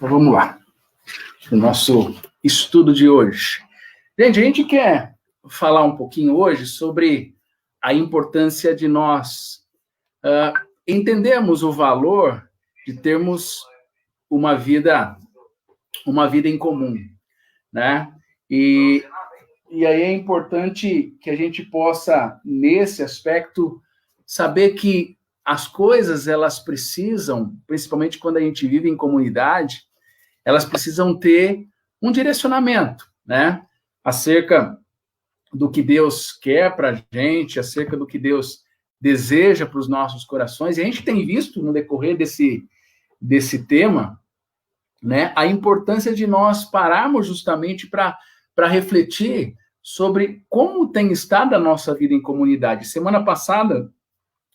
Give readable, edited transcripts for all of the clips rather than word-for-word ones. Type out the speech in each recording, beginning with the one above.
Então, vamos lá. O nosso estudo de hoje. Gente, a gente quer falar um pouquinho hoje sobre a importância de nós entendermos o valor de termos uma vida em comum, né? E aí é importante que a gente possa, nesse aspecto, saber que as coisas, elas precisam, principalmente quando a gente vive em comunidade, elas precisam ter um direcionamento, né? Acerca do que Deus quer para a gente, acerca do que Deus deseja para os nossos corações. E a gente tem visto, no decorrer desse tema, né, a importância de nós pararmos justamente para refletir sobre como tem estado a nossa vida em comunidade. Semana passada,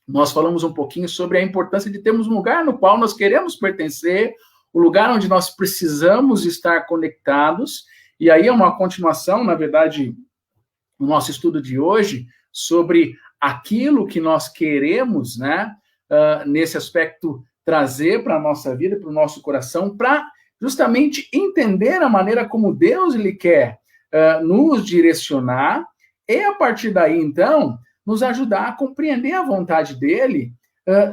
nós falamos um pouquinho sobre a importância de termos um lugar no qual nós queremos pertencer, o lugar onde nós precisamos estar conectados, e aí é uma continuação, na verdade, no nosso estudo de hoje, sobre aquilo que nós queremos, né, nesse aspecto, trazer para a nossa vida, para o nosso coração, para justamente entender a maneira como Deus ele quer nos direcionar, e a partir daí, então, nos ajudar a compreender a vontade dele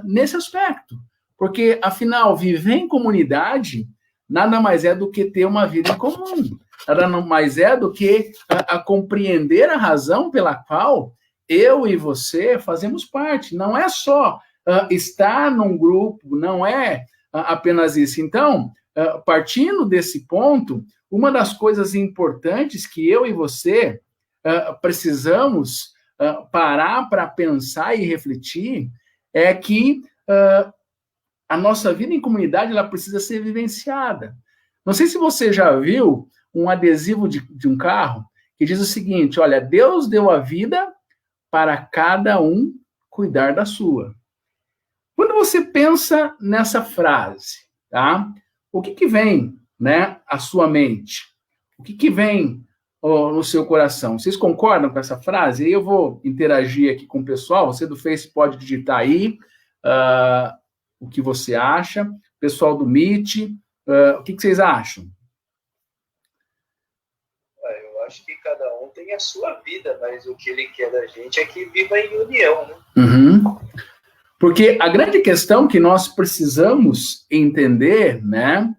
nesse aspecto. Porque, afinal, viver em comunidade nada mais é do que ter uma vida em comum. Nada mais é do que a compreender a razão pela qual eu e você fazemos parte. Não é só estar num grupo, não é apenas isso. Então, partindo desse ponto, uma das coisas importantes que eu e você precisamos parar para pensar e refletir é que a nossa vida em comunidade ela precisa ser vivenciada. Não sei se você já viu um adesivo de um carro que diz o seguinte: olha, Deus deu a vida para cada um cuidar da sua. Quando você pensa nessa frase, tá? O que vem, né, à sua mente? O que vem no seu coração? Vocês concordam com essa frase? Aí eu vou interagir aqui com o pessoal. Você do Face pode digitar aí o que você acha. Pessoal do Meet, o que vocês acham? Eu acho que cada um tem a sua vida, mas o que ele quer da gente é que viva em união, né? Uhum. Porque a grande questão que nós precisamos entender, né,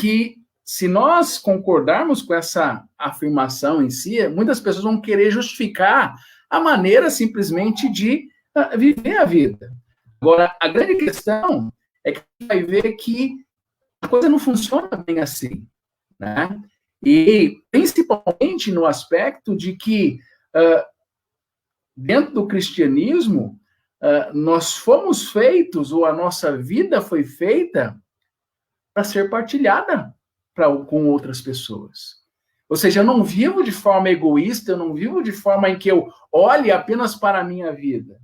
que se nós concordarmos com essa afirmação em si, muitas pessoas vão querer justificar a maneira simplesmente de viver a vida. Agora, a grande questão é que a gente vai ver que a coisa não funciona bem assim, né? E principalmente no aspecto de que dentro do cristianismo nós fomos feitos, ou a nossa vida foi feita para ser partilhada com outras pessoas. Ou seja, eu não vivo de forma egoísta, eu não vivo de forma em que eu olhe apenas para a minha vida.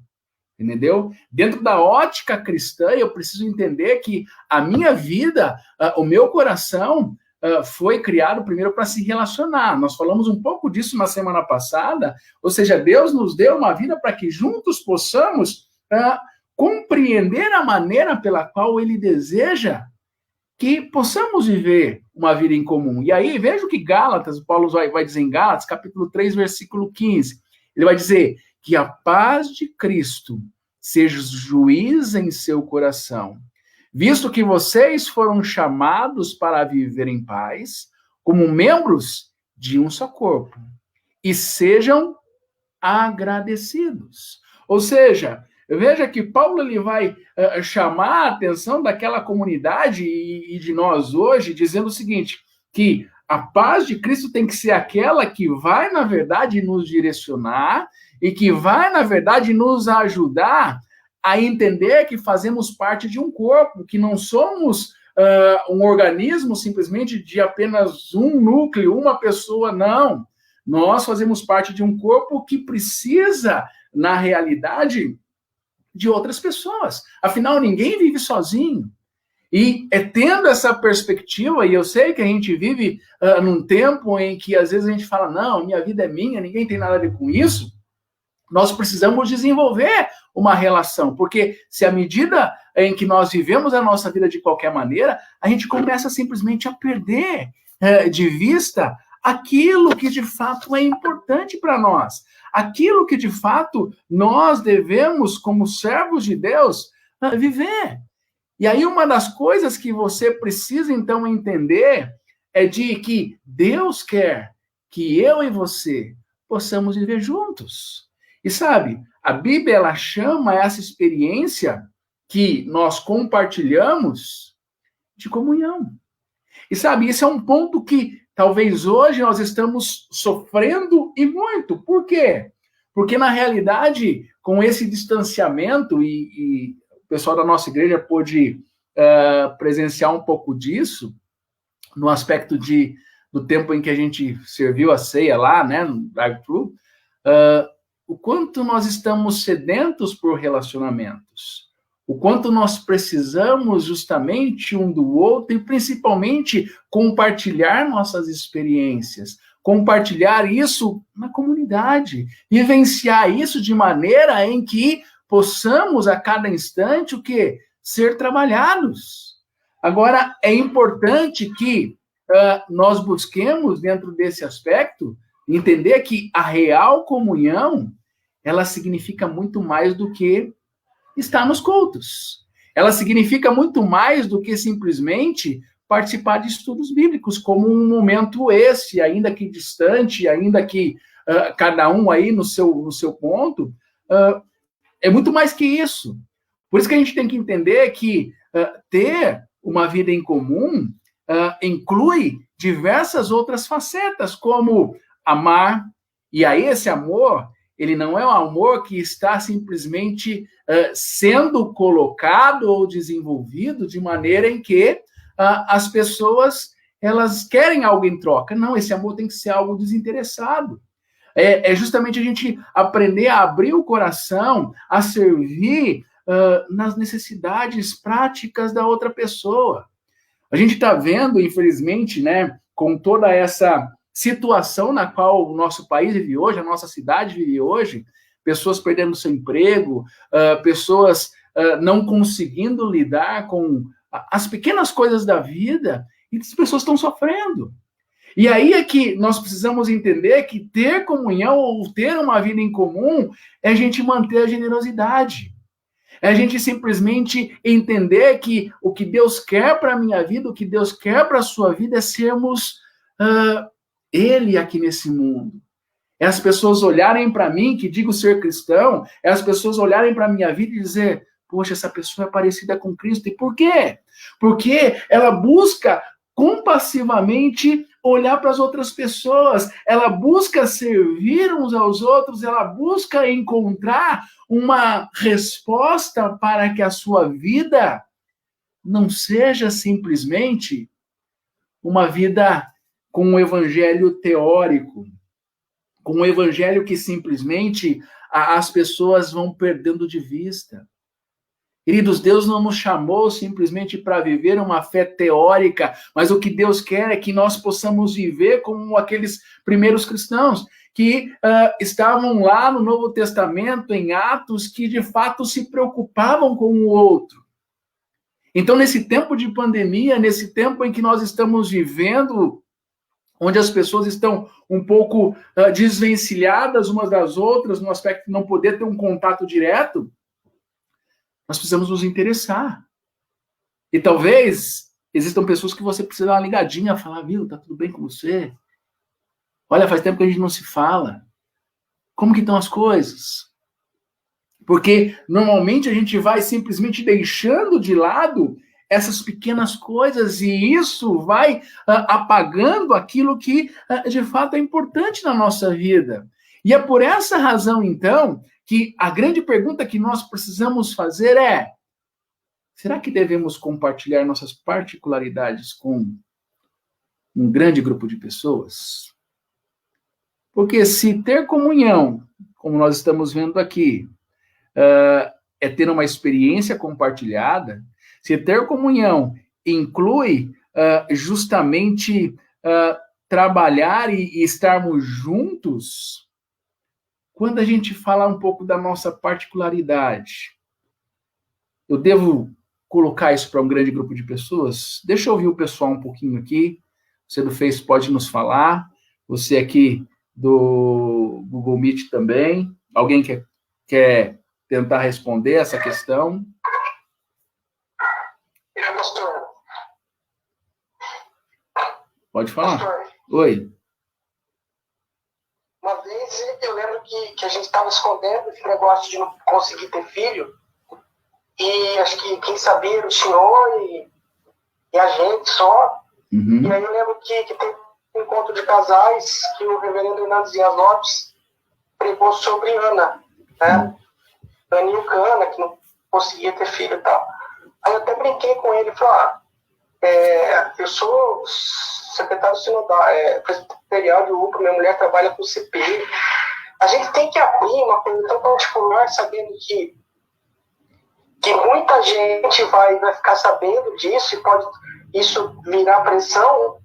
Entendeu? Dentro da ótica cristã, eu preciso entender que a minha vida, o meu coração, foi criado primeiro para se relacionar. Nós falamos um pouco disso na semana passada, ou seja, Deus nos deu uma vida para que juntos possamos compreender a maneira pela qual Ele deseja que possamos viver uma vida em comum. E aí, veja o que Gálatas, Paulo vai dizer em Gálatas, capítulo 3, versículo 15. Ele vai dizer que a paz de Cristo seja juiz em seu coração, visto que vocês foram chamados para viver em paz, como membros de um só corpo, e sejam agradecidos. Ou seja, veja que Paulo ele vai chamar a atenção daquela comunidade e de nós hoje, dizendo o seguinte, que a paz de Cristo tem que ser aquela que vai, na verdade, nos direcionar e que vai, na verdade, nos ajudar a entender que fazemos parte de um corpo, que não somos um organismo simplesmente de apenas um núcleo, uma pessoa, não. Nós fazemos parte de um corpo que precisa, na realidade, de outras pessoas. Afinal, ninguém vive sozinho. E é tendo essa perspectiva, e eu sei que a gente vive num tempo em que às vezes a gente fala, não, minha vida é minha, ninguém tem nada a ver com isso, nós precisamos desenvolver uma relação, porque se à medida em que nós vivemos a nossa vida de qualquer maneira, a gente começa simplesmente a perder de vista aquilo que de fato é importante para nós, aquilo que de fato nós devemos, como servos de Deus, viver. E aí uma das coisas que você precisa então entender é de que Deus quer que eu e você possamos viver juntos. E sabe, a Bíblia ela chama essa experiência que nós compartilhamos de comunhão. E sabe, isso é um ponto que talvez hoje nós estamos sofrendo e muito. Por quê? Porque na realidade, com esse distanciamento, e o pessoal da nossa igreja pôde presenciar um pouco disso, no aspecto do tempo em que a gente serviu a ceia lá, né, no drive-thru, o quanto nós estamos sedentos por relacionamentos, o quanto nós precisamos justamente um do outro e principalmente compartilhar nossas experiências, compartilhar isso na comunidade, vivenciar isso de maneira em que possamos a cada instante o quê? Ser trabalhados. Agora, é importante que nós busquemos dentro desse aspecto entender que a real comunhão ela significa muito mais do que estar nos cultos. Ela significa muito mais do que simplesmente participar de estudos bíblicos, como um momento esse, ainda que distante, ainda que cada um aí no seu ponto, é muito mais que isso. Por isso que a gente tem que entender que ter uma vida em comum inclui diversas outras facetas, como amar, e aí esse amor, ele não é um amor que está simplesmente sendo colocado ou desenvolvido de maneira em que as pessoas elas querem algo em troca. Não, esse amor tem que ser algo desinteressado. É justamente a gente aprender a abrir o coração, a servir nas necessidades práticas da outra pessoa. A gente está vendo, infelizmente, né, com toda essa situação na qual o nosso país vive hoje, a nossa cidade vive hoje, pessoas perdendo seu emprego, pessoas não conseguindo lidar com as pequenas coisas da vida, e as pessoas estão sofrendo. E aí é que nós precisamos entender que ter comunhão ou ter uma vida em comum é a gente manter a generosidade. É a gente simplesmente entender que o que Deus quer para a minha vida, o que Deus quer para a sua vida é sermos Ele aqui nesse mundo. É as pessoas olharem para mim, que digo ser cristão, é as pessoas olharem para a minha vida e dizer, poxa, essa pessoa é parecida com Cristo. E por quê? Porque ela busca compassivamente olhar para as outras pessoas, ela busca servir uns aos outros, ela busca encontrar uma resposta para que a sua vida não seja simplesmente uma vida com um evangelho teórico, com um evangelho que simplesmente as pessoas vão perdendo de vista. Queridos, Deus não nos chamou simplesmente para viver uma fé teórica, mas o que Deus quer é que nós possamos viver como aqueles primeiros cristãos que estavam lá no Novo Testamento, em Atos, que de fato se preocupavam com o outro. Então, nesse tempo de pandemia, nesse tempo em que nós estamos vivendo, onde as pessoas estão um pouco desvencilhadas umas das outras, no aspecto de não poder ter um contato direto, nós precisamos nos interessar. E talvez existam pessoas que você precisa dar uma ligadinha, falar, viu, tá tudo bem com você? Olha, faz tempo que a gente não se fala. Como que estão as coisas? Porque normalmente a gente vai simplesmente deixando de lado essas pequenas coisas e isso vai apagando aquilo que de fato é importante na nossa vida. E é por essa razão, então, que a grande pergunta que nós precisamos fazer é: será que devemos compartilhar nossas particularidades com um grande grupo de pessoas? Porque se ter comunhão, como nós estamos vendo aqui, é ter uma experiência compartilhada, se ter comunhão inclui justamente trabalhar e estarmos juntos, quando a gente fala um pouco da nossa particularidade, eu devo colocar isso para um grande grupo de pessoas? Deixa eu ouvir o pessoal um pouquinho aqui. Você do Face pode nos falar. Você aqui do Google Meet também. Alguém quer tentar responder essa questão? Pastor. Pode falar. Pastor, Oi. uma vez eu lembro que a gente estava escondendo esse negócio de não conseguir ter filho, e acho que quem sabia era o senhor e a gente só. Uhum. E aí eu lembro que tem um encontro de casais que o reverendo Hernando Dias Lopes pregou sobre Ana, né? Ana e o Cana, que não conseguia ter filho e tal. Aí eu até brinquei com ele e falei, eu sou secretário sinodal, presbiterial de UPA, minha mulher trabalha com CP. A gente tem que abrir uma coisa tão particular, sabendo que muita gente vai ficar sabendo disso e pode isso virar pressão.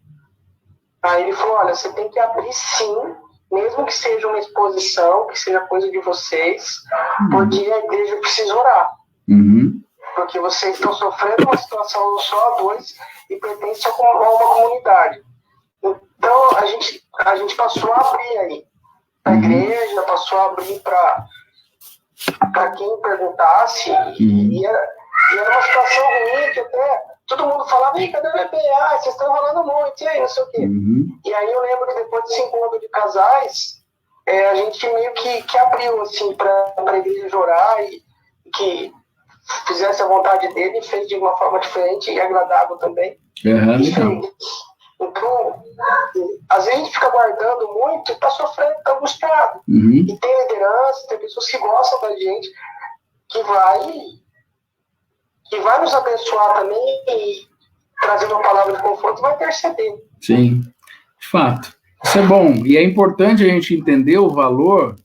Aí ele falou, olha, você tem que abrir sim, mesmo que seja uma exposição, que seja coisa de vocês, porque a igreja precisa orar. Uhum. Porque vocês estão sofrendo uma situação só a dois e pertencem a uma comunidade. Então, a gente passou a abrir aí. A igreja passou a abrir para quem perguntasse. E era uma situação ruim que até todo mundo falava, cadê o bebê? Vocês estão enrolando muito, e aí, não sei o quê. Uhum. E aí eu lembro que depois desse encontro de casais, a gente meio que abriu, assim, para a igreja orar e que fizesse a vontade dele, fez de uma forma diferente e agradável também. Uhum. Então, às vezes a gente fica guardando muito e está sofrendo, está angustiado. Uhum. E tem liderança, tem pessoas que gostam da gente, que vai nos abençoar também e trazer uma palavra de conforto e vai interceder. Sim, de fato. Isso é bom. E é importante a gente entender o valor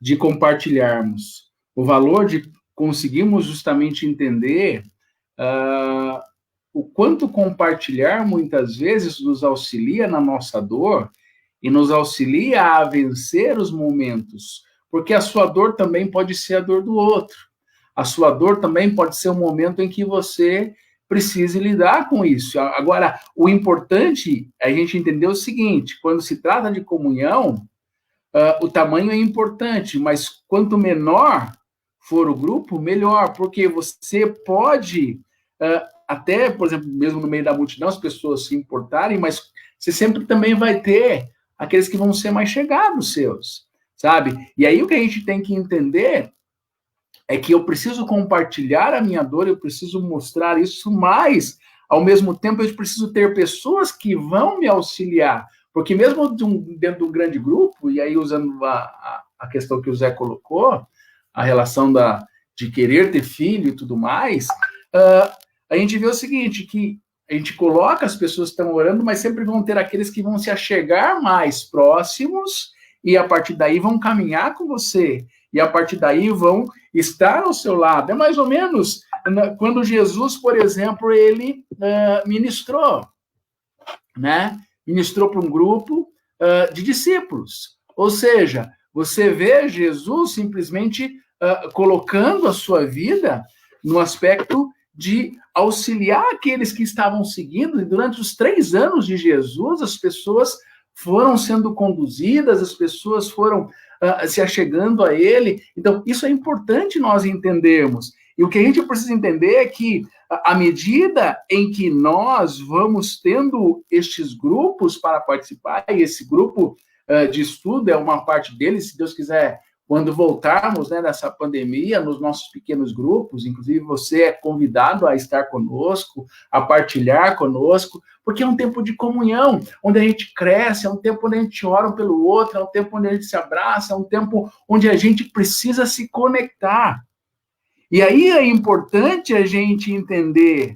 de compartilharmos. O valor de conseguirmos justamente entender o quanto compartilhar muitas vezes nos auxilia na nossa dor e nos auxilia a vencer os momentos, porque a sua dor também pode ser a dor do outro. A sua dor também pode ser um momento em que você precise lidar com isso. Agora, o importante é a gente entender o seguinte, quando se trata de comunhão, o tamanho é importante, mas quanto menor for o grupo, melhor, porque você pode, até, por exemplo, mesmo no meio da multidão, as pessoas se importarem, mas você sempre também vai ter aqueles que vão ser mais chegados seus, sabe? E aí o que a gente tem que entender é que eu preciso compartilhar a minha dor, eu preciso mostrar isso, mas, ao mesmo tempo, eu preciso ter pessoas que vão me auxiliar, porque mesmo dentro de um grande grupo, e aí usando a questão que o Zé colocou, a relação de querer ter filho e tudo mais, a gente vê o seguinte, que a gente coloca as pessoas que estão orando, mas sempre vão ter aqueles que vão se achegar mais próximos e a partir daí vão caminhar com você e a partir daí vão estar ao seu lado. É mais ou menos quando Jesus, por exemplo, ele ministrou, né? Ministrou para um grupo de discípulos. Ou seja, você vê Jesus simplesmente colocando a sua vida no aspecto de auxiliar aqueles que estavam seguindo, e durante os 3 anos de Jesus, as pessoas foram sendo conduzidas, as pessoas foram se achegando a ele. Então, isso é importante nós entendermos. E o que a gente precisa entender é que, à medida em que nós vamos tendo estes grupos para participar, e esse grupo de estudo é uma parte deles, se Deus quiser, quando voltarmos, né, dessa pandemia, nos nossos pequenos grupos, inclusive você é convidado a estar conosco, a partilhar conosco, porque é um tempo de comunhão, onde a gente cresce, é um tempo onde a gente ora um pelo outro, é um tempo onde a gente se abraça, é um tempo onde a gente precisa se conectar. E aí é importante a gente entender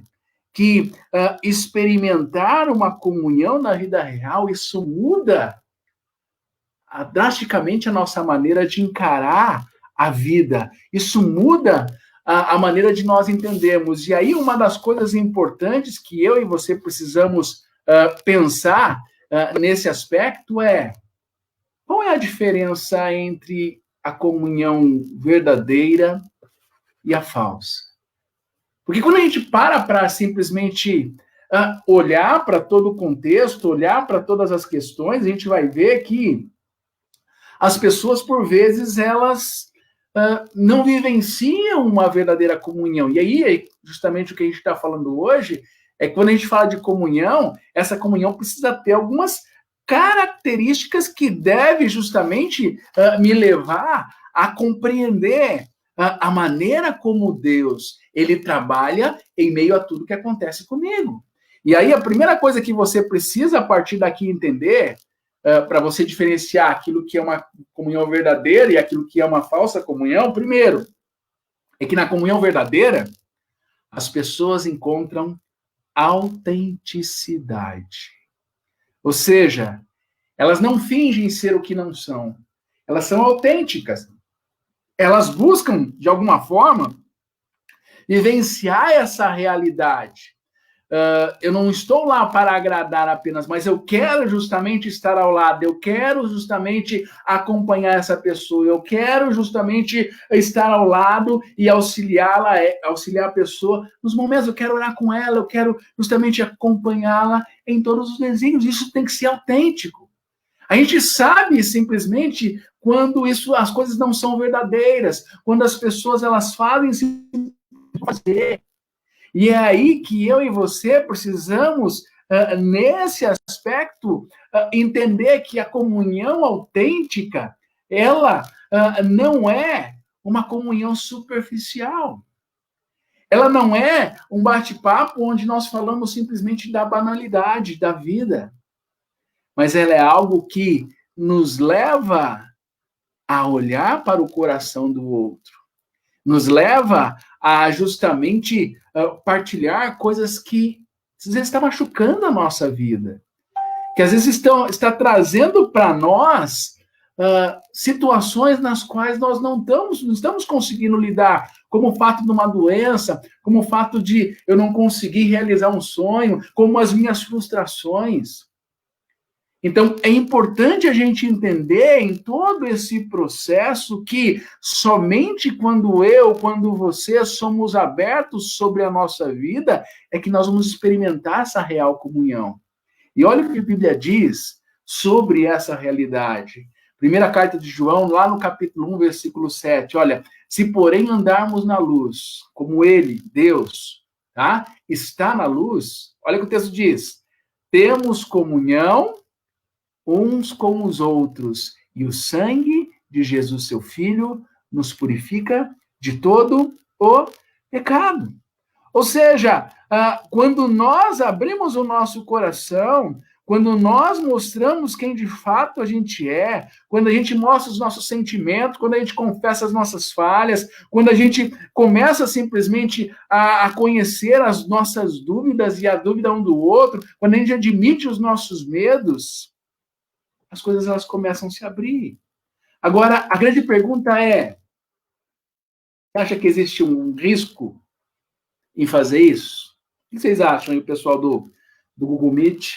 que experimentar uma comunhão na vida real, isso muda drasticamente a nossa maneira de encarar a vida. Isso muda a maneira de nós entendermos. E aí uma das coisas importantes que eu e você precisamos pensar nesse aspecto é: qual é a diferença entre a comunhão verdadeira e a falsa? Porque quando a gente para simplesmente olhar para todo o contexto, olhar para todas as questões, a gente vai ver que as pessoas, por vezes, elas não vivenciam uma verdadeira comunhão. E aí, justamente o que a gente está falando hoje, é que quando a gente fala de comunhão, essa comunhão precisa ter algumas características que devem justamente me levar a compreender a maneira como Deus ele trabalha em meio a tudo que acontece comigo. E aí, a primeira coisa que você precisa, a partir daqui, entender, para você diferenciar aquilo que é uma comunhão verdadeira e aquilo que é uma falsa comunhão, primeiro, é que na comunhão verdadeira, as pessoas encontram autenticidade. Ou seja, elas não fingem ser o que não são. Elas são autênticas. Elas buscam, de alguma forma, vivenciar essa realidade. Eu não estou lá para agradar apenas, mas eu quero justamente estar ao lado, eu quero justamente acompanhar essa pessoa, eu quero justamente estar ao lado e auxiliar a pessoa nos momentos, eu quero orar com ela, eu quero justamente acompanhá-la em todos os desígnios. Isso tem que ser autêntico. A gente sabe simplesmente quando as coisas não são verdadeiras, quando as pessoas elas fazem sem fazer. E é aí que eu e você precisamos, nesse aspecto, entender que a comunhão autêntica, ela não é uma comunhão superficial. Ela não é um bate-papo onde nós falamos simplesmente da banalidade da vida. Mas ela é algo que nos leva a olhar para o coração do outro. Nos leva a justamente partilhar coisas que às vezes estão machucando a nossa vida. Que às vezes está trazendo para nós situações nas quais nós não estamos conseguindo lidar, como o fato de uma doença, como o fato de eu não conseguir realizar um sonho, como as minhas frustrações. Então, é importante a gente entender em todo esse processo que somente quando você somos abertos sobre a nossa vida, é que nós vamos experimentar essa real comunhão. E olha o que a Bíblia diz sobre essa realidade. Primeira carta de João, lá no capítulo 1, versículo 7. Olha, se porém andarmos na luz, como ele, Deus, tá? Está na luz, olha o que o texto diz. Temos comunhão uns com os outros, e o sangue de Jesus, seu Filho, nos purifica de todo o pecado. Ou seja, quando nós abrimos o nosso coração, quando nós mostramos quem de fato a gente é, quando a gente mostra os nossos sentimentos, quando a gente confessa as nossas falhas, quando a gente começa simplesmente a conhecer as nossas dúvidas e a dúvida um do outro, quando a gente admite os nossos medos, as coisas elas começam a se abrir. Agora, a grande pergunta é, você acha que existe um risco em fazer isso? O que vocês acham aí, o pessoal do Google Meet?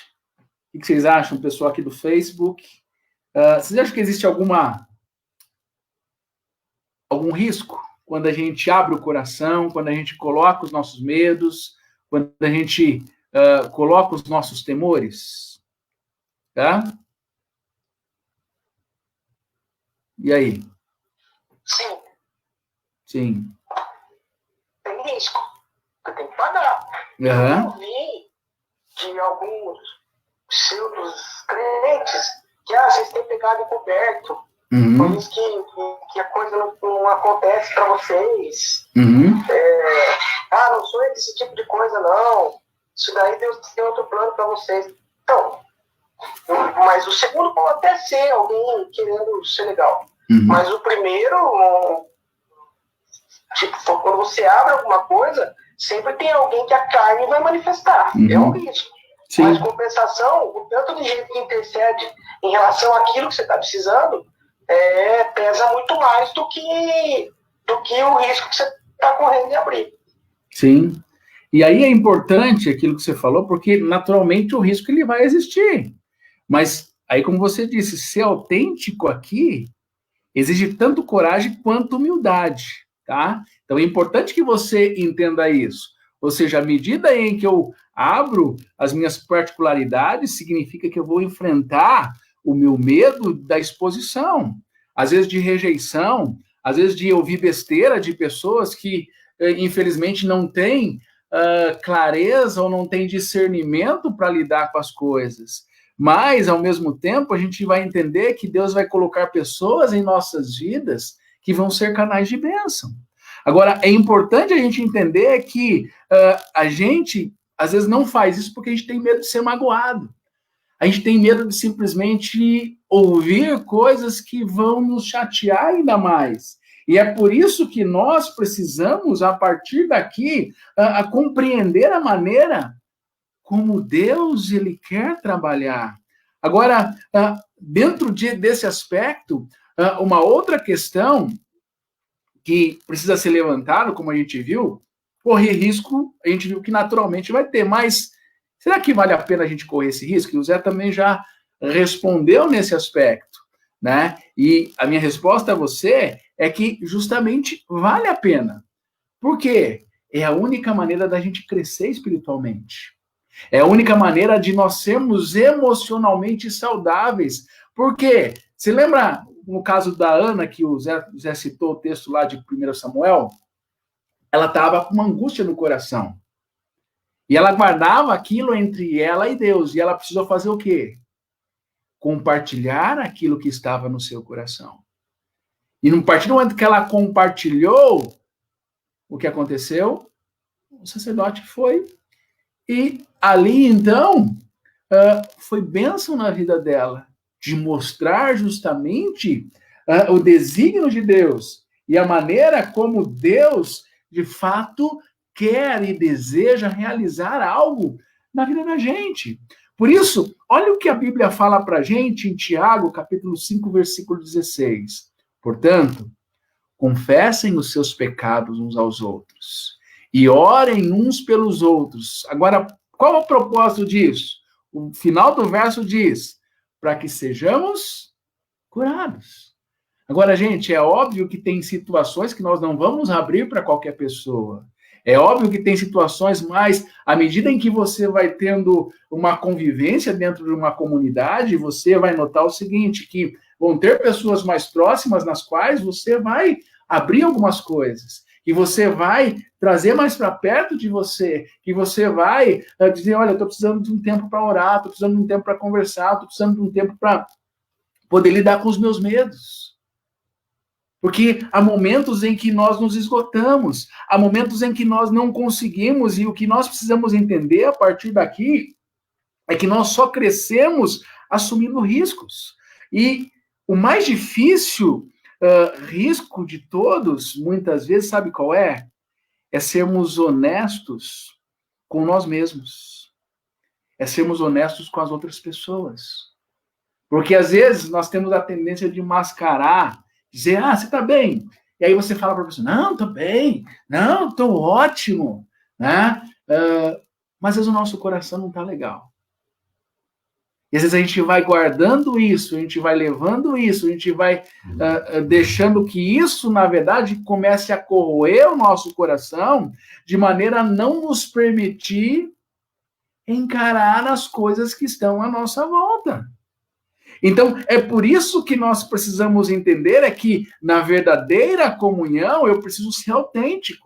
O que vocês acham, o pessoal aqui do Facebook? Vocês acham que existe algum risco quando a gente abre o coração, quando a gente coloca os nossos medos, quando a gente coloca os nossos temores? Tá? E aí? Sim. Sim. Tem risco. Você tem que pagar. Uhum. Eu vi de alguns pseudos crentes que vocês têm pegado e coberto. Uhum. Por isso que a coisa não acontece para vocês. Uhum. Não sou esse tipo de coisa, não. Isso daí Deus tem outro plano para vocês. Então, mas o segundo pode até ser alguém querendo ser legal. Uhum. Mas o primeiro, tipo, quando você abre alguma coisa, sempre tem alguém que a carne vai manifestar. Uhum. É um risco. Sim. Mas, compensação, o tanto de gente que intercede em relação àquilo que você está precisando, pesa muito mais do que o risco que você está correndo de abrir. Sim. E aí é importante aquilo que você falou, porque naturalmente o risco ele vai existir. Mas aí, como você disse, ser autêntico aqui exige tanto coragem quanto humildade, tá? Então é importante que você entenda isso. Ou seja, à medida em que eu abro as minhas particularidades, significa que eu vou enfrentar o meu medo da exposição, às vezes de rejeição, às vezes de ouvir besteira de pessoas que, infelizmente, não têm clareza ou não têm discernimento para lidar com as coisas. Mas, ao mesmo tempo, a gente vai entender que Deus vai colocar pessoas em nossas vidas que vão ser canais de bênção. Agora, é importante a gente entender que a gente, às vezes, não faz isso porque a gente tem medo de ser magoado. A gente tem medo de simplesmente ouvir coisas que vão nos chatear ainda mais. E é por isso que nós precisamos, a partir daqui, compreender a maneira como Deus ele quer trabalhar. Agora, dentro desse aspecto, uma outra questão que precisa ser levantada, como a gente viu, correr risco, a gente viu que naturalmente vai ter, mas será que vale a pena a gente correr esse risco? E o Zé também já respondeu nesse aspecto, né? E a minha resposta a você é que justamente vale a pena. Por quê? É a única maneira da gente crescer espiritualmente. É a única maneira de nós sermos emocionalmente saudáveis. Por quê? Você lembra, no caso da Ana, que o Zé citou o texto lá de 1 Samuel? Ela estava com uma angústia no coração. E ela guardava aquilo entre ela e Deus. E ela precisou fazer o quê? Compartilhar aquilo que estava no seu coração. E no partir do momento que ela compartilhou, o que aconteceu? O sacerdote foi. E ali, então, foi bênção na vida dela, de mostrar justamente o desígnio de Deus e a maneira como Deus, de fato, quer e deseja realizar algo na vida da gente. Por isso, olha o que a Bíblia fala para a gente em Tiago, capítulo 5, versículo 16. Portanto, confessem os seus pecados uns aos outros e orem uns pelos outros. Agora, qual é o propósito disso? O final do verso diz, para que sejamos curados. Agora, gente, é óbvio que tem situações que nós não vamos abrir para qualquer pessoa. É óbvio que tem situações, mas à medida em que você vai tendo uma convivência dentro de uma comunidade, você vai notar o seguinte, que vão ter pessoas mais próximas nas quais você vai abrir algumas coisas, que você vai trazer mais para perto de você, que você vai dizer, olha, eu estou precisando de um tempo para orar, estou precisando de um tempo para conversar, estou precisando de um tempo para poder lidar com os meus medos. Porque há momentos em que nós nos esgotamos, há momentos em que nós não conseguimos, e o que nós precisamos entender a partir daqui é que nós só crescemos assumindo riscos. E o mais difícil risco de todos, muitas vezes, sabe qual é? É sermos honestos com nós mesmos. É sermos honestos com as outras pessoas. Porque, às vezes, nós temos a tendência de mascarar, dizer, você está bem. E aí você fala para a pessoa, não, estou bem, não, estou ótimo. Né? Mas, às vezes, o nosso coração não está legal. E às vezes a gente vai guardando isso, a gente vai levando isso, a gente vai deixando que isso, na verdade, comece a corroer o nosso coração, de maneira a não nos permitir encarar as coisas que estão à nossa volta. Então, é por isso que nós precisamos entender é que, na verdadeira comunhão, eu preciso ser autêntico.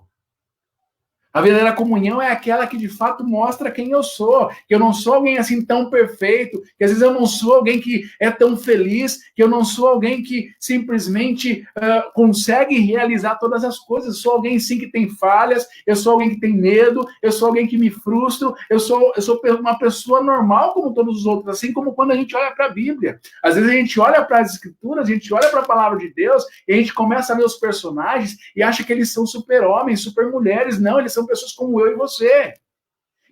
A verdadeira comunhão é aquela que, de fato, mostra quem eu sou. Que eu não sou alguém assim tão perfeito, que às vezes eu não sou alguém que é tão feliz, que eu não sou alguém que simplesmente consegue realizar todas as coisas. Eu sou alguém, sim, que tem falhas, eu sou alguém que tem medo, eu sou alguém que me frustro, eu sou uma pessoa normal como todos os outros, assim como quando a gente olha para a Bíblia. Às vezes a gente olha para as Escrituras, a gente olha para a Palavra de Deus, e a gente começa a ver os personagens e acha que eles são super-homens, super-mulheres. Não, eles são pessoas como eu e você,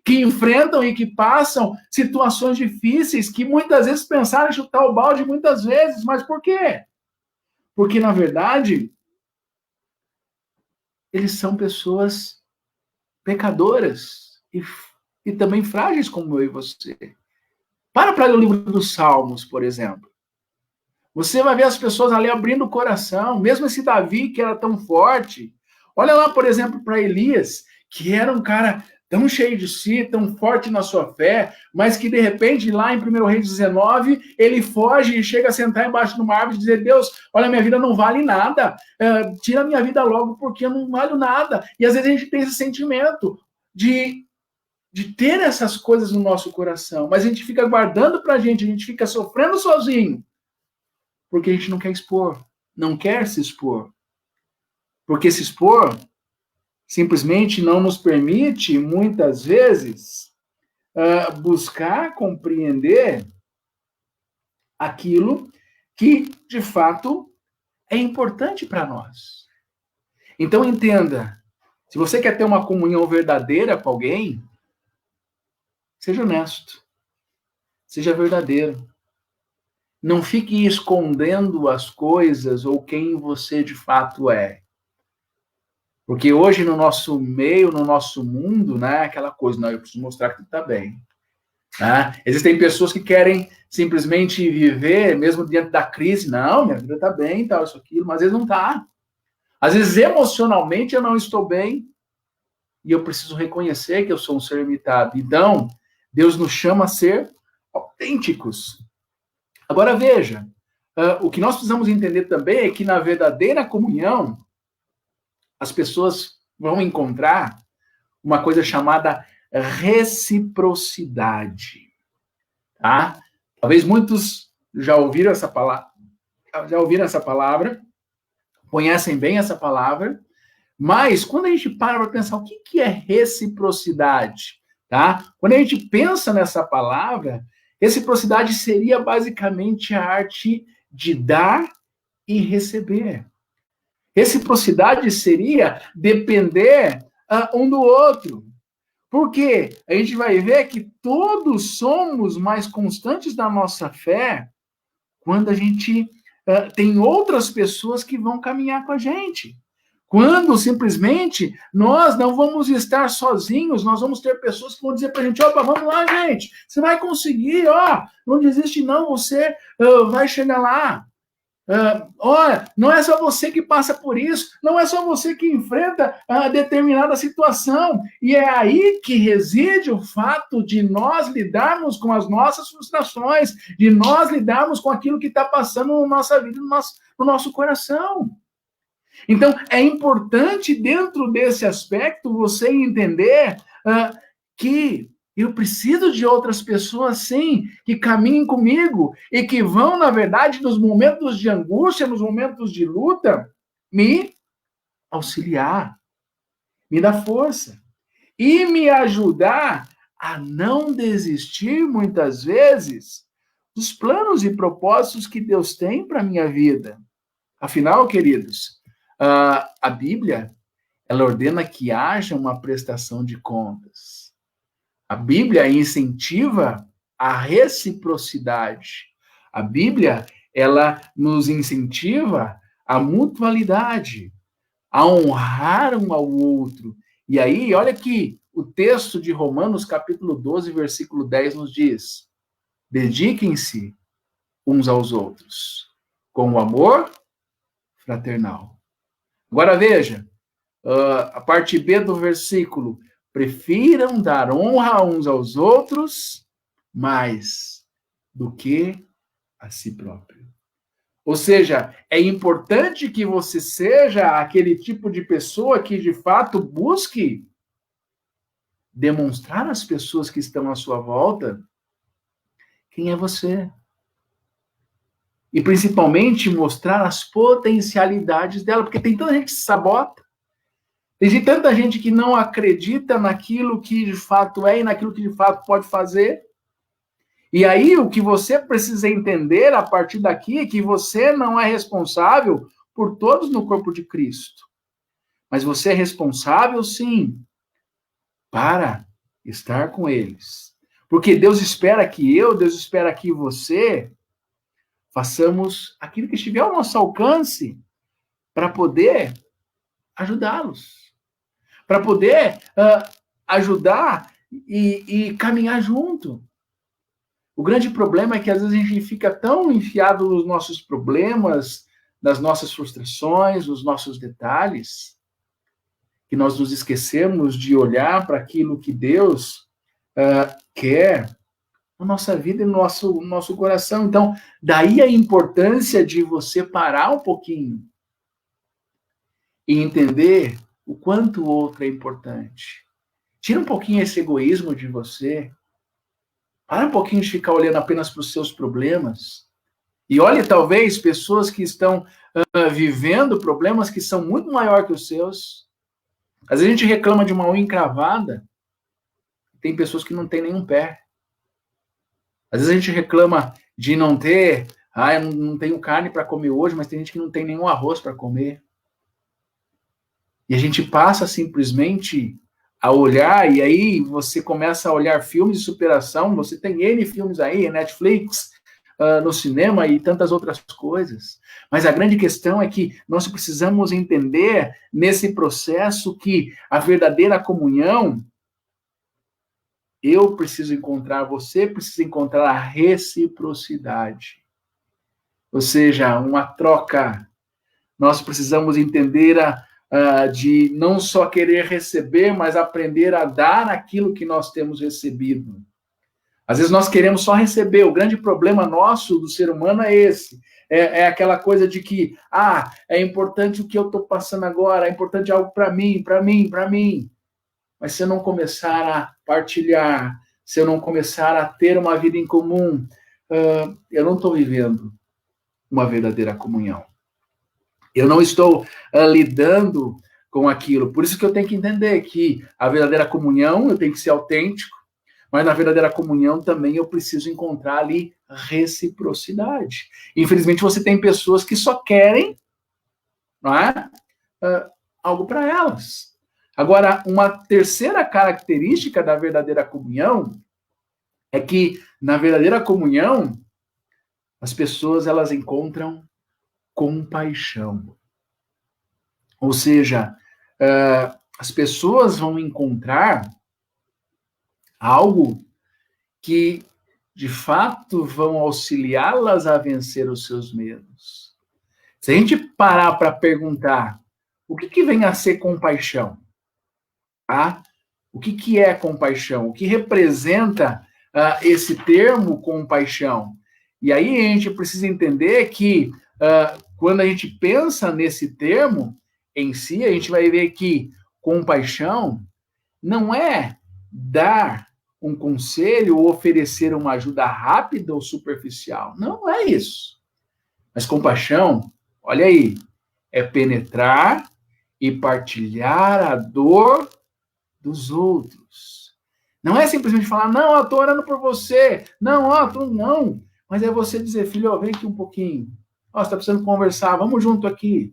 que enfrentam e que passam situações difíceis, que muitas vezes pensaram em chutar o balde muitas vezes, mas por quê? Porque, na verdade, eles são pessoas pecadoras e também frágeis como eu e você. Para ler o livro dos Salmos, por exemplo. Você vai ver as pessoas ali abrindo o coração, mesmo esse Davi que era tão forte. Olha lá, por exemplo, para Elias, que era um cara tão cheio de si, tão forte na sua fé, mas que de repente, lá em 1 Reis 19, ele foge e chega a sentar embaixo de uma árvore e dizer: Deus, olha, minha vida não vale nada, tira minha vida logo porque eu não valho nada. E às vezes a gente tem esse sentimento de ter essas coisas no nosso coração, mas a gente fica guardando pra gente, a gente fica sofrendo sozinho, porque a gente não quer expor, não quer se expor. Porque se expor simplesmente não nos permite, muitas vezes, buscar compreender aquilo que, de fato, é importante para nós. Então, entenda, se você quer ter uma comunhão verdadeira com alguém, seja honesto, seja verdadeiro. Não fique escondendo as coisas ou quem você de fato é. Porque hoje no nosso meio, no nosso mundo, né, aquela coisa, não, eu preciso mostrar que tu tá bem. Né? Existem pessoas que querem simplesmente viver, mesmo diante da crise, não, minha vida tá bem, tal, isso, aquilo, mas às vezes não tá. Às vezes emocionalmente eu não estou bem e eu preciso reconhecer que eu sou um ser limitado. Então, Deus nos chama a ser autênticos. Agora veja, o que nós precisamos entender também é que na verdadeira comunhão, as pessoas vão encontrar uma coisa chamada reciprocidade. Tá? Talvez muitos já ouviram essa palavra, conhecem bem essa palavra, mas quando a gente para pensar o que é reciprocidade, tá? Quando a gente pensa nessa palavra, reciprocidade seria basicamente a arte de dar e receber. Reciprocidade seria depender um do outro. Porque a gente vai ver que todos somos mais constantes da nossa fé quando a gente tem outras pessoas que vão caminhar com a gente. Quando simplesmente nós não vamos estar sozinhos, nós vamos ter pessoas que vão dizer para a gente: opa, vamos lá, gente, você vai conseguir, ó, não desiste não, você vai chegar lá. Olha, não é só você que passa por isso, não é só você que enfrenta determinada situação. E é aí que reside o fato de nós lidarmos com as nossas frustrações, de nós lidarmos com aquilo que está passando na nossa vida, no nosso coração. Então, é importante, dentro desse aspecto, você entender que eu preciso de outras pessoas, sim, que caminhem comigo e que vão, na verdade, nos momentos de angústia, nos momentos de luta, me auxiliar, me dar força e me ajudar a não desistir, muitas vezes, dos planos e propósitos que Deus tem para a minha vida. Afinal, queridos, a Bíblia, ela ordena que haja uma prestação de contas. A Bíblia incentiva a reciprocidade. A Bíblia, ela nos incentiva a mutualidade, a honrar um ao outro. E aí, olha que o texto de Romanos, capítulo 12, versículo 10, nos diz: dediquem-se uns aos outros, com o amor fraternal. Agora veja, a parte B do versículo: prefiram dar honra uns aos outros mais do que a si próprio. Ou seja, é importante que você seja aquele tipo de pessoa que, de fato, busque demonstrar às pessoas que estão à sua volta quem é você. E, principalmente, mostrar as potencialidades dela, porque tem tanta gente que se sabota. Tem tanta gente que não acredita naquilo que de fato é e naquilo que de fato pode fazer. E aí o que você precisa entender a partir daqui é que você não é responsável por todos no corpo de Cristo. Mas você é responsável, sim, para estar com eles. Porque Deus espera que Deus espera que você façamos aquilo que estiver ao nosso alcance para poder ajudá-los. Para poder ajudar e caminhar junto. O grande problema é que às vezes a gente fica tão enfiado nos nossos problemas, nas nossas frustrações, nos nossos detalhes, que nós nos esquecemos de olhar para aquilo que Deus quer na nossa vida e no nosso coração. Então, daí a importância de você parar um pouquinho e entender o quanto o outro é importante. Tira um pouquinho esse egoísmo de você. Para um pouquinho de ficar olhando apenas para os seus problemas. E olhe, talvez, pessoas que estão vivendo problemas que são muito maiores que os seus. Às vezes a gente reclama de uma unha encravada. Tem pessoas que não têm nenhum pé. Às vezes a gente reclama de não ter... eu não tenho carne para comer hoje, mas tem gente que não tem nenhum arroz para comer. E a gente passa simplesmente a olhar, e aí você começa a olhar filmes de superação, você tem N filmes aí, Netflix, no cinema e tantas outras coisas. Mas a grande questão é que nós precisamos entender nesse processo que a verdadeira comunhão, eu preciso encontrar, você precisa encontrar a reciprocidade. Ou seja, uma troca. Nós precisamos entender de não só querer receber, mas aprender a dar aquilo que nós temos recebido. Às vezes nós queremos só receber. O grande problema nosso, do ser humano, é esse. É aquela coisa de que, é importante o que eu estou passando agora, é importante algo para mim, para mim, para mim. Mas se eu não começar a partilhar, se eu não começar a ter uma vida em comum, eu não estou vivendo uma verdadeira comunhão. Eu não estou lidando com aquilo. Por isso que eu tenho que entender que a verdadeira comunhão, eu tenho que ser autêntico, mas na verdadeira comunhão também eu preciso encontrar ali reciprocidade. Infelizmente, você tem pessoas que só querem, não é, algo para elas. Agora, uma terceira característica da verdadeira comunhão é que, na verdadeira comunhão, as pessoas elas encontram compaixão. Ou seja, as pessoas vão encontrar algo que, de fato, vão auxiliá-las a vencer os seus medos. Se a gente parar para perguntar o que vem a ser compaixão, tá? O que é compaixão? O que representa esse termo compaixão? E aí a gente precisa entender que quando a gente pensa nesse termo em si, a gente vai ver que compaixão não é dar um conselho ou oferecer uma ajuda rápida ou superficial. Não é isso. Mas compaixão, olha aí, é penetrar e partilhar a dor dos outros. Não é simplesmente falar, não, eu estou orando por você. Não, não. Mas é você dizer, filho, vem aqui um pouquinho. Você está precisando conversar, vamos junto aqui.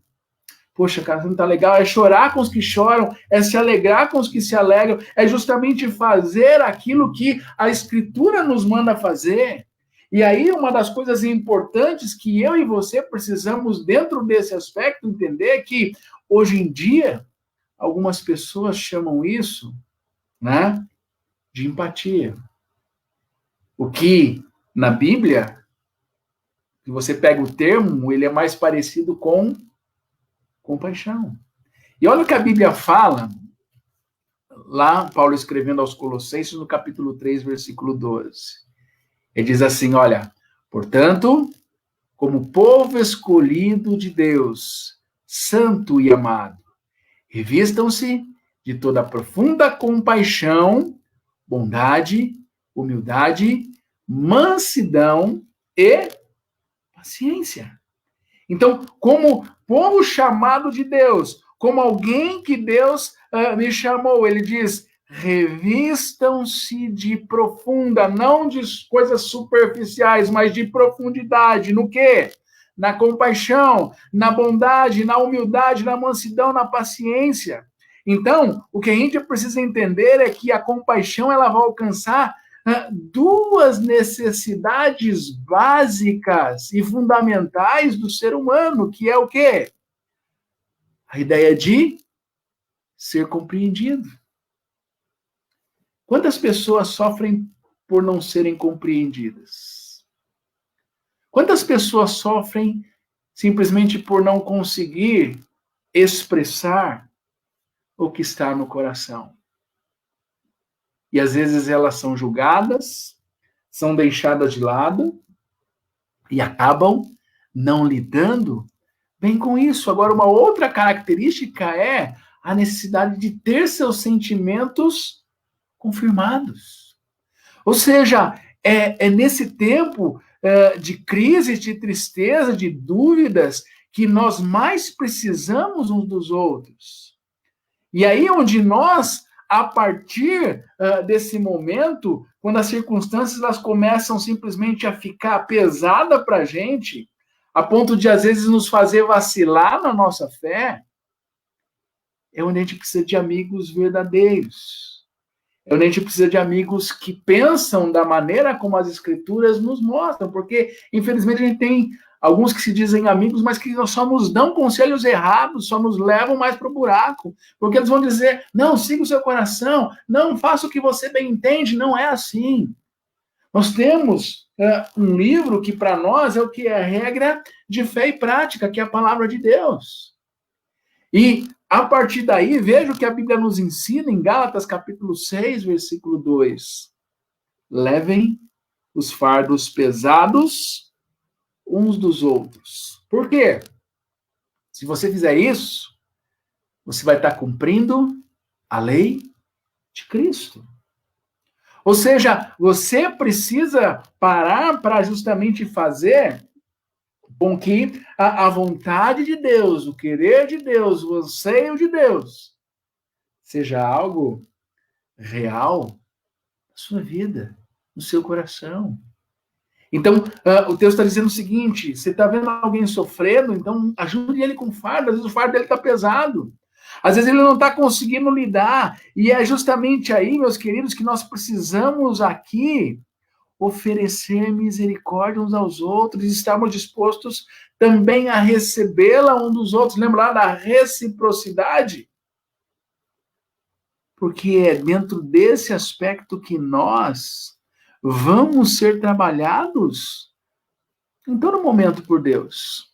Poxa, cara, não está legal. É chorar com os que choram, é se alegrar com os que se alegram, é justamente fazer aquilo que a Escritura nos manda fazer. E aí, uma das coisas importantes que eu e você precisamos, dentro desse aspecto, entender é que, hoje em dia, algumas pessoas chamam isso, né, de empatia. O que, na Bíblia, se você pega o termo, ele é mais parecido com compaixão. E olha o que a Bíblia fala, lá, Paulo escrevendo aos Colossenses, no capítulo 3, versículo 12. Ele diz assim, olha, portanto, como povo escolhido de Deus, santo e amado, revistam-se de toda profunda compaixão, bondade, humildade, mansidão e paciência. Então, como povo chamado de Deus, como alguém que Deus me chamou, ele diz, revistam-se de profunda, não de coisas superficiais, mas de profundidade. No quê? Na compaixão, na bondade, na humildade, na mansidão, na paciência. Então, o que a gente precisa entender é que a compaixão ela vai alcançar duas necessidades básicas e fundamentais do ser humano, que é o quê? A ideia de ser compreendido. Quantas pessoas sofrem por não serem compreendidas? Quantas pessoas sofrem simplesmente por não conseguir expressar o que está no coração? E às vezes elas são julgadas, são deixadas de lado e acabam não lidando bem com isso. Agora, uma outra característica é a necessidade de ter seus sentimentos confirmados. Ou seja, é nesse tempo de crise, de tristeza, de dúvidas, que nós mais precisamos uns dos outros. E aí onde nós, a partir desse momento, quando as circunstâncias elas começam simplesmente a ficar pesada para a gente, a ponto de, às vezes, nos fazer vacilar na nossa fé, é onde a gente precisa de amigos verdadeiros. É onde a gente precisa de amigos que pensam da maneira como as Escrituras nos mostram, porque, infelizmente, a gente tem alguns que se dizem amigos, mas que só nos dão conselhos errados, só nos levam mais para o buraco, porque eles vão dizer, não, siga o seu coração, não, faça o que você bem entende, não é assim. Nós temos um livro que para nós é o que é a regra de fé e prática, que é a palavra de Deus. E a partir daí, veja o que a Bíblia nos ensina em Gálatas capítulo 6, versículo 2. Levem os fardos pesados uns dos outros. Por quê? Se você fizer isso, você vai estar cumprindo a lei de Cristo. Ou seja, você precisa parar para justamente fazer com que a vontade de Deus, o querer de Deus, o anseio de Deus, seja algo real na sua vida, no seu coração. Então, o texto está dizendo o seguinte, você está vendo alguém sofrendo, então ajude ele com fardo, às vezes o fardo dele está pesado. Às vezes ele não está conseguindo lidar, e é justamente aí, meus queridos, que nós precisamos aqui oferecer misericórdia uns aos outros, e estarmos dispostos também a recebê-la um dos outros. Lembra lá da reciprocidade? Porque é dentro desse aspecto que nós vamos ser trabalhados em todo momento por Deus,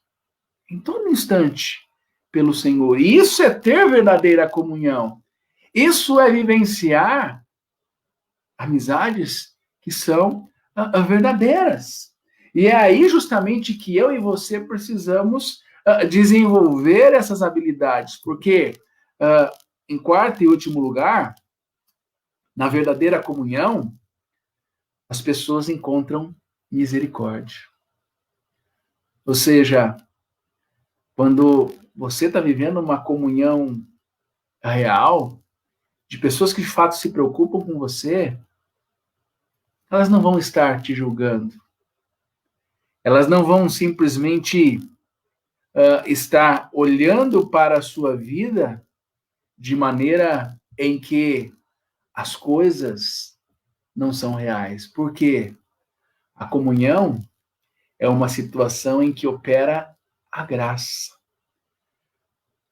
em todo instante pelo Senhor. E isso é ter verdadeira comunhão. Isso é vivenciar amizades que são verdadeiras. E é aí justamente que eu e você precisamos desenvolver essas habilidades, porque, em quarto e último lugar, na verdadeira comunhão, as pessoas encontram misericórdia. Ou seja, quando você está vivendo uma comunhão real, de pessoas que de fato se preocupam com você, elas não vão estar te julgando. Elas não vão simplesmente estar olhando para a sua vida de maneira em que as coisas não são reais. Porque a comunhão é uma situação em que opera a graça.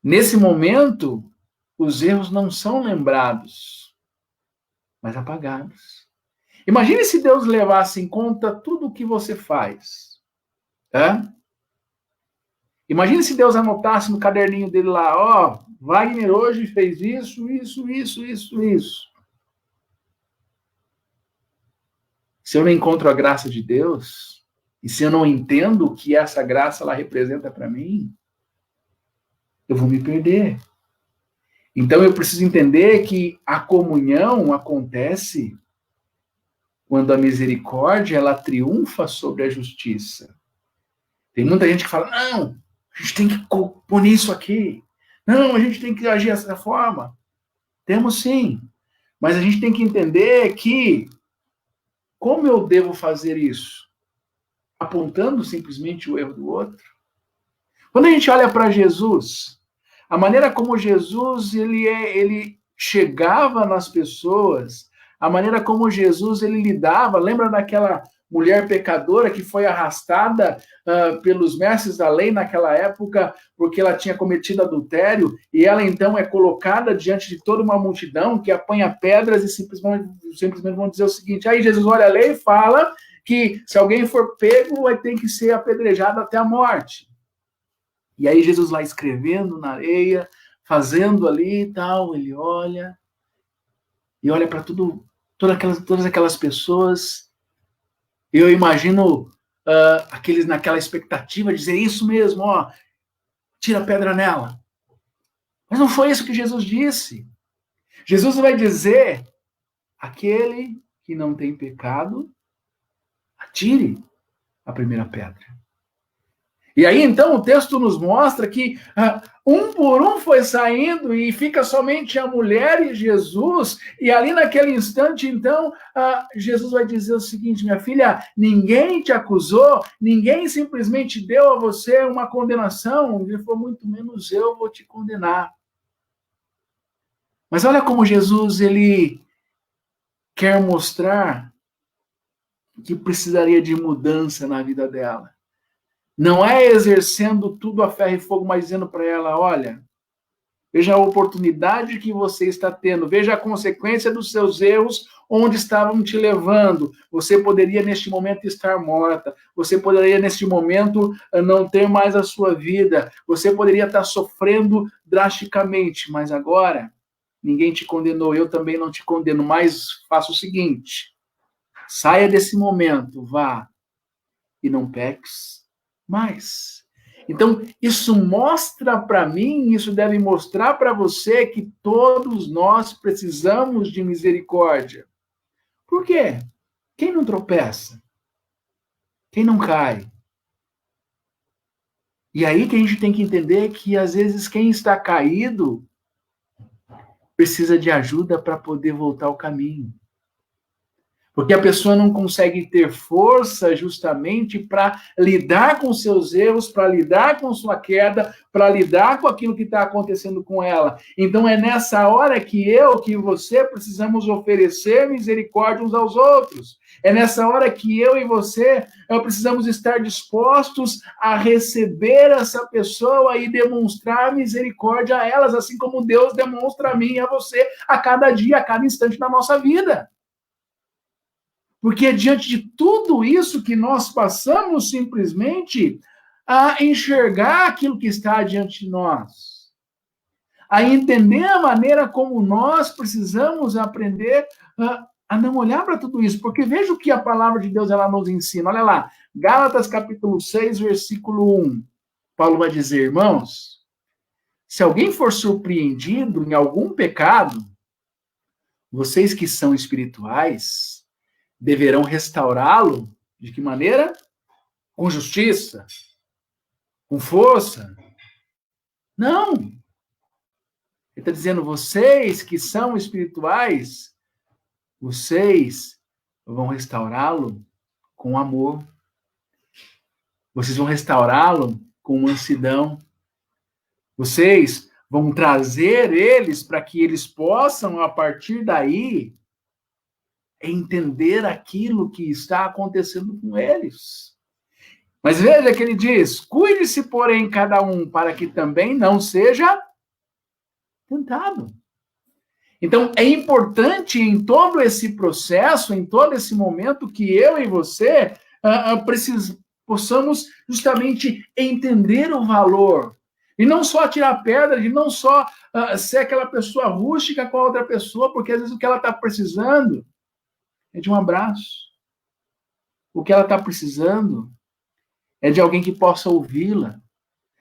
Nesse momento, os erros não são lembrados, mas apagados. Imagine se Deus levasse em conta tudo o que você faz. Imagine se Deus anotasse no caderninho dele lá, ó, Wagner hoje fez isso, isso, isso, isso, isso. Se eu não encontro a graça de Deus, e se eu não entendo o que essa graça ela representa para mim, eu vou me perder. Então eu preciso entender que a comunhão acontece quando a misericórdia ela triunfa sobre a justiça. Tem muita gente que fala, não, a gente tem que punir isso aqui. Não, a gente tem que agir dessa forma. Temos sim. Mas a gente tem que entender que como eu devo fazer isso? Apontando simplesmente o erro do outro? Quando a gente olha para Jesus, a maneira como Jesus ele chegava nas pessoas, a maneira como Jesus ele lidava, lembra daquela mulher pecadora que foi arrastada pelos mestres da lei naquela época, porque ela tinha cometido adultério, e ela então é colocada diante de toda uma multidão que apanha pedras e simplesmente vão dizer o seguinte: aí Jesus olha a lei e fala que se alguém for pego, vai ter que ser apedrejado até a morte. E aí Jesus lá escrevendo na areia, fazendo ali e tal, ele olha, e olha para todas aquelas pessoas. Eu imagino aqueles naquela expectativa de dizer isso mesmo, ó, tira a pedra nela. Mas não foi isso que Jesus disse. Jesus vai dizer: aquele que não tem pecado, atire a primeira pedra. E aí, então, o texto nos mostra que um por um foi saindo e fica somente a mulher e Jesus. E ali naquele instante, então, Jesus vai dizer o seguinte: minha filha, ninguém te acusou, ninguém simplesmente deu a você uma condenação. Ele falou: muito menos eu vou te condenar. Mas olha como Jesus, ele quer mostrar que precisaria de mudança na vida dela. Não é exercendo tudo a ferro e fogo, mas dizendo para ela: olha, veja a oportunidade que você está tendo, veja a consequência dos seus erros, onde estavam te levando. Você poderia, neste momento, estar morta. Você poderia, neste momento, não ter mais a sua vida. Você poderia estar sofrendo drasticamente, mas agora ninguém te condenou, eu também não te condeno, mas faça o seguinte: saia desse momento, vá e não peques mais. Então, isso mostra para mim, isso deve mostrar para você que todos nós precisamos de misericórdia. Por quê? Quem não tropeça? Quem não cai? E aí que a gente tem que entender que, às vezes, quem está caído precisa de ajuda para poder voltar ao caminho. Porque a pessoa não consegue ter força justamente para lidar com seus erros, para lidar com sua queda, para lidar com aquilo que está acontecendo com ela. Então é nessa hora que eu, que você precisamos oferecer misericórdia uns aos outros. É nessa hora que eu e você precisamos estar dispostos a receber essa pessoa e demonstrar misericórdia a elas, assim como Deus demonstra a mim e a você a cada dia, a cada instante da nossa vida. Porque é diante de tudo isso que nós passamos simplesmente a enxergar aquilo que está diante de nós, a entender a maneira como nós precisamos aprender a não olhar para tudo isso. Porque veja o que a palavra de Deus ela nos ensina. Olha lá, Gálatas capítulo 6, versículo 1. Paulo vai dizer: irmãos, se alguém for surpreendido em algum pecado, vocês que são espirituais deverão restaurá-lo. De que maneira? Com justiça? Com força? Não. Ele está dizendo: vocês que são espirituais, vocês vão restaurá-lo com amor. Vocês vão restaurá-lo com mansidão. Vocês vão trazer eles para que eles possam, a partir daí, entender aquilo que está acontecendo com eles. Mas veja que ele diz: cuide-se, porém, cada um, para que também não seja tentado. Então, é importante em todo esse processo, em todo esse momento, que eu e você possamos justamente entender o valor. E não só tirar pedra, e não só ser aquela pessoa rústica com a outra pessoa, porque às vezes o que ela está precisando é de um abraço. O que ela está precisando é de alguém que possa ouvi-la.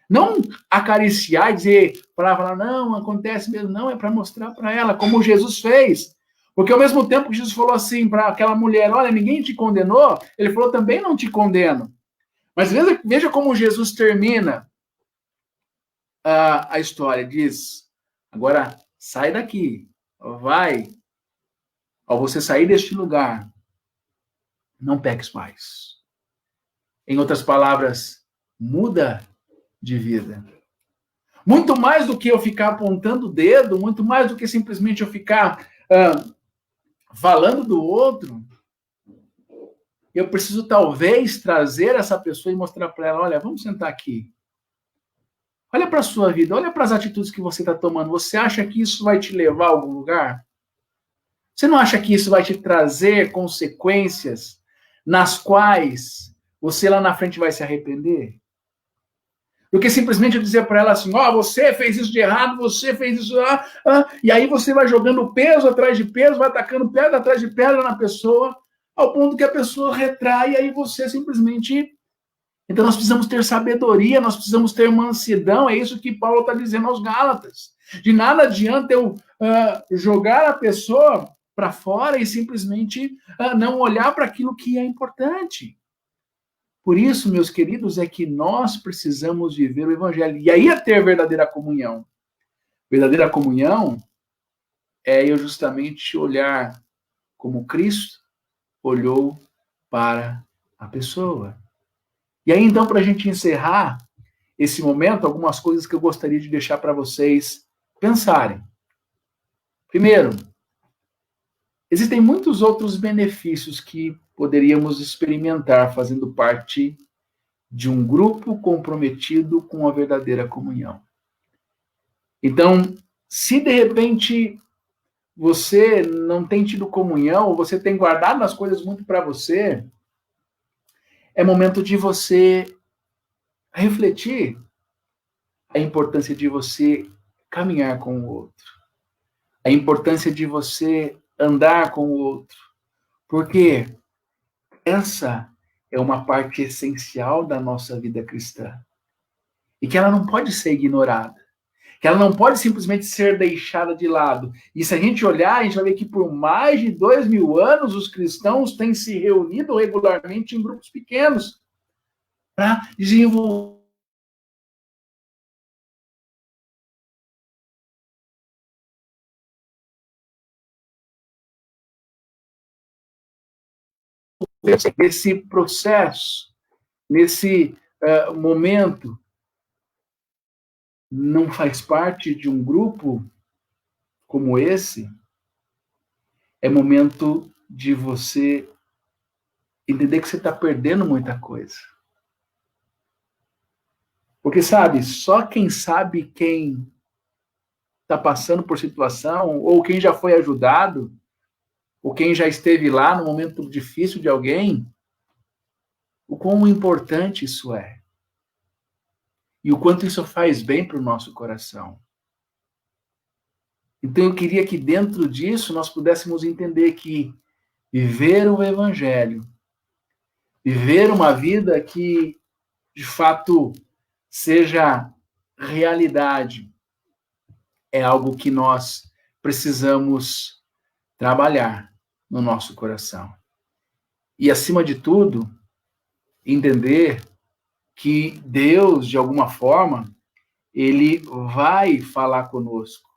Não acariciar e dizer, para falar, não, acontece mesmo. Não, é para mostrar para ela, como Jesus fez. Porque ao mesmo tempo que Jesus falou assim para aquela mulher: olha, ninguém te condenou, ele falou: também não te condeno. Mas veja como Jesus termina a história. Diz: agora sai daqui, vai. Ao você sair deste lugar, não peques mais. Em outras palavras, muda de vida. Muito mais do que eu ficar apontando o dedo, muito mais do que simplesmente eu ficar falando do outro, eu preciso talvez trazer essa pessoa e mostrar para ela, olha, vamos sentar aqui. Olha para a sua vida, olha para as atitudes que você está tomando. Você acha que isso vai te levar a algum lugar? Você não acha que isso vai te trazer consequências nas quais você lá na frente vai se arrepender? Do que simplesmente eu dizer para ela assim, ó, você fez isso de errado, você fez isso, e aí você vai jogando peso atrás de peso, vai atacando pedra atrás de pedra na pessoa, ao ponto que a pessoa retrai, e aí você simplesmente... Então nós precisamos ter sabedoria, nós precisamos ter mansidão, é isso que Paulo está dizendo aos Gálatas. De nada adianta eu jogar a pessoa para fora e simplesmente não olhar para aquilo que é importante. Por isso, meus queridos, é que nós precisamos viver o Evangelho. E aí é ter verdadeira comunhão. Verdadeira comunhão é eu justamente olhar como Cristo olhou para a pessoa. E aí, então, para a gente encerrar esse momento, algumas coisas que eu gostaria de deixar para vocês pensarem. Primeiro, existem muitos outros benefícios que poderíamos experimentar fazendo parte de um grupo comprometido com a verdadeira comunhão. Então, se de repente você não tem tido comunhão, ou você tem guardado as coisas muito para você, é momento de você refletir a importância de você caminhar com o outro, a importância de você andar com o outro, porque essa é uma parte essencial da nossa vida cristã e que ela não pode ser ignorada, que ela não pode simplesmente ser deixada de lado. E se a gente olhar, a gente vai ver que por mais de 2000 anos os cristãos têm se reunido regularmente em grupos pequenos para desenvolver esse processo, nesse momento. Não faz parte de um grupo como esse, é momento de você entender que você está perdendo muita coisa. Porque, sabe, só quem sabe quem está passando por situação, ou quem já foi ajudado, ou quem já esteve lá no momento difícil de alguém, o quão importante isso é. E o quanto isso faz bem para o nosso coração. Então eu queria que dentro disso nós pudéssemos entender que viver o Evangelho, viver uma vida que de fato seja realidade, é algo que nós precisamos trabalhar no nosso coração. E acima de tudo, entender que Deus, de alguma forma, ele vai falar conosco.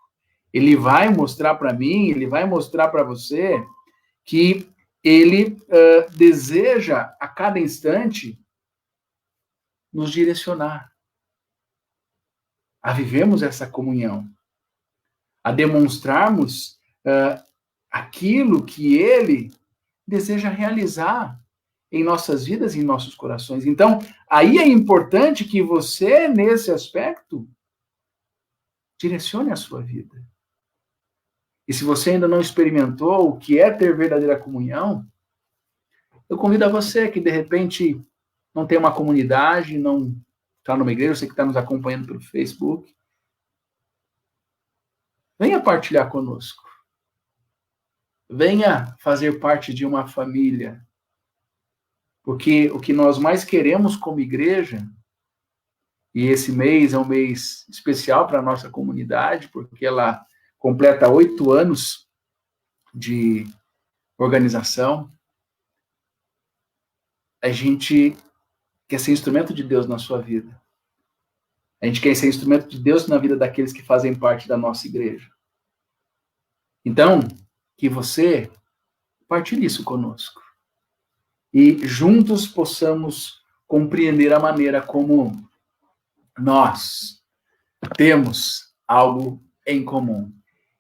Ele vai mostrar para mim, ele vai mostrar para você que ele deseja a cada instante nos direcionar a vivermos essa comunhão, a demonstrarmos aquilo que ele deseja realizar em nossas vidas e em nossos corações. Então, aí é importante que você, nesse aspecto, direcione a sua vida. E se você ainda não experimentou o que é ter verdadeira comunhão, eu convido a você que, de repente, não tem uma comunidade, não está numa igreja, você que está nos acompanhando pelo Facebook, venha partilhar conosco. Venha fazer parte de uma família. Porque o que nós mais queremos como igreja, e esse mês é um mês especial para a nossa comunidade, porque ela completa 8 anos de organização, a gente quer ser instrumento de Deus na sua vida. A gente quer ser instrumento de Deus na vida daqueles que fazem parte da nossa igreja. Então, que você partilhe isso conosco. E juntos possamos compreender a maneira como nós temos algo em comum.